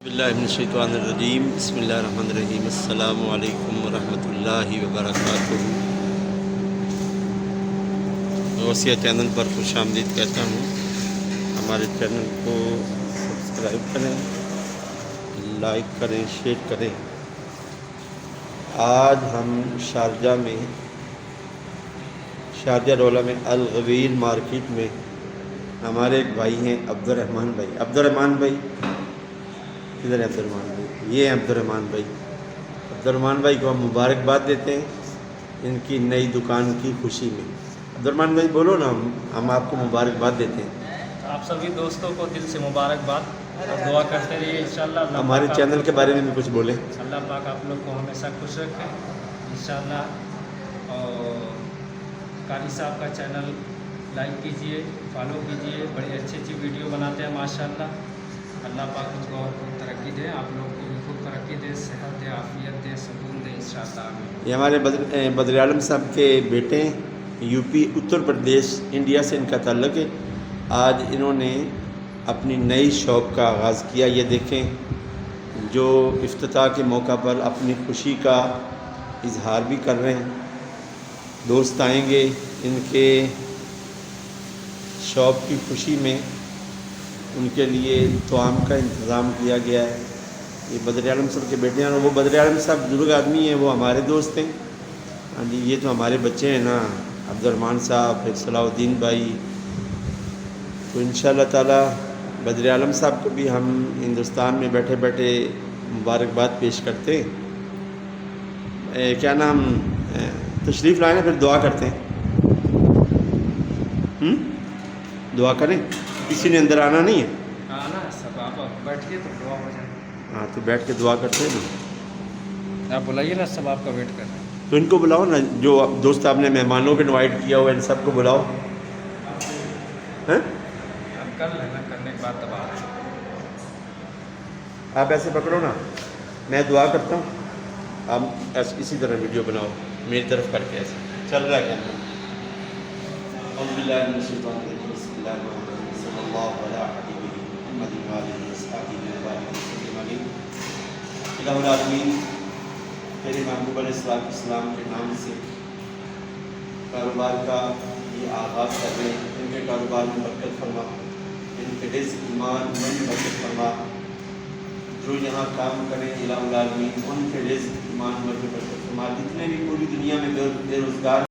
اللہ من الشیطان الرجیم بسم اللہ الرحمن الرحیم السلام علیکم ورحمۃ اللہ وبرکاتہ۔ غوثیہ چینل پر خوش آمدید کہتا ہوں۔ ہمارے چینل کو سبسکرائب کریں، لائک کریں، شیئر کریں۔ آج ہم شارجہ رولہ میں الغویر مارکیٹ میں ہمارے ایک بھائی ہیں عبدالرحمن بھائی کدھر ہے عبدالرحمن بھائی؟ یہ ہیں عبدالرحمن بھائی کو ہم مبارکباد دیتے ہیں ان کی نئی دکان کی خوشی میں۔ عبدالرحمن بھائی بولو نا، ہم آپ کو مبارکباد دیتے ہیں۔ آپ سبھی دوستوں کو دل سے مبارکباد اور دعا کرتے رہیے انشاءاللہ اللہ ہمارے پاک چینل کے بارے میں بھی کچھ بولیں۔ اللہ پاک آپ لوگ کو ہمیشہ خوش رکھے انشاءاللہ۔ اور قاری صاحب کا چینل لائک کیجئے، فالو کیجئے، بڑی اچھی ویڈیو بناتے ہیں ماشاءاللہ۔ اللہ پاک ان کو اور خوب ترقی دے، آپ لوگ کو بھی خوب ترقی دے، صحت دے، عافیت دے، سکون دے انشاءاللہ۔ یہ ہمارے بدر عالم صاحب کے بیٹے ہیں، U P Uttar Pradesh India سے ان کا تعلق ہے۔ آج انہوں نے اپنی نئی شاپ کا آغاز کیا۔ یہ دیکھیں، جو افتتاح کے موقع پر اپنی خوشی کا اظہار بھی کر رہے ہیں۔ دوست آئیں گے، ان کے شاپ کی خوشی میں ان کے لیے طعام کا انتظام کیا گیا ہے۔ یہ بدر عالم صاحب کے بیٹے ہیں، اور وہ بدر عالم صاحب بزرگ آدمی ہیں، وہ ہمارے دوست ہیں۔ ہاں جی، یہ تو ہمارے بچے ہیں نا، عبدالرحمن صاحب، ایک صلاح الدین بھائی۔ تو انشاءاللہ تعالی بدر عالم صاحب کو بھی ہم ہندوستان میں بیٹھے بیٹھے مبارکباد پیش کرتے ہیں۔ کیا نام، تشریف لائیں، پھر دعا کرتے ہیں۔ دعا کریں، کسی نے اندر آنا نہیں ہے؟ آنا ہے سب، آپ بیٹھیے تو دعا ہو جائے۔ ہاں تو بیٹھ کے دعا کرتے ہیں نا۔ آپ بلائیے نا، سب آپ کا ویٹ کر رہے ہیں۔ تو ان کو بلاؤ نا، جو دوست آپ نے مہمانوں کو انوائٹ کیا ہوا ہے، ان سب کو بلاؤ۔ آپ کر لینا، کرنے کے بعد دبا رہے ہیں۔ آپ ایسے پکڑو نا، میں دعا کرتا ہوں، آپ اسی طرح ویڈیو بناؤ میری طرف کر کے۔ ایسے چل رہا ہے کیا؟ اعوذ باللہ من الشیطان الرجیم، بسم اللہ الرحمن الرحیم، صلی اللہ علیہ محمد وآلہ وصحبہ وسلم۔ الہ العالمین، تیرے محبوب علیہ السلام کے نام سے کاروبار کا یہ آغاز کر رہے ہیں، ان کے کاروبار میں برکت فرما، ان کے رزق ایمان میں برکت فرما۔ جو یہاں کام کریں الہ العالمین، ان کے رزق ایمان میں برکت فرما۔ جتنے بھی پوری دنیا میں بے روزگار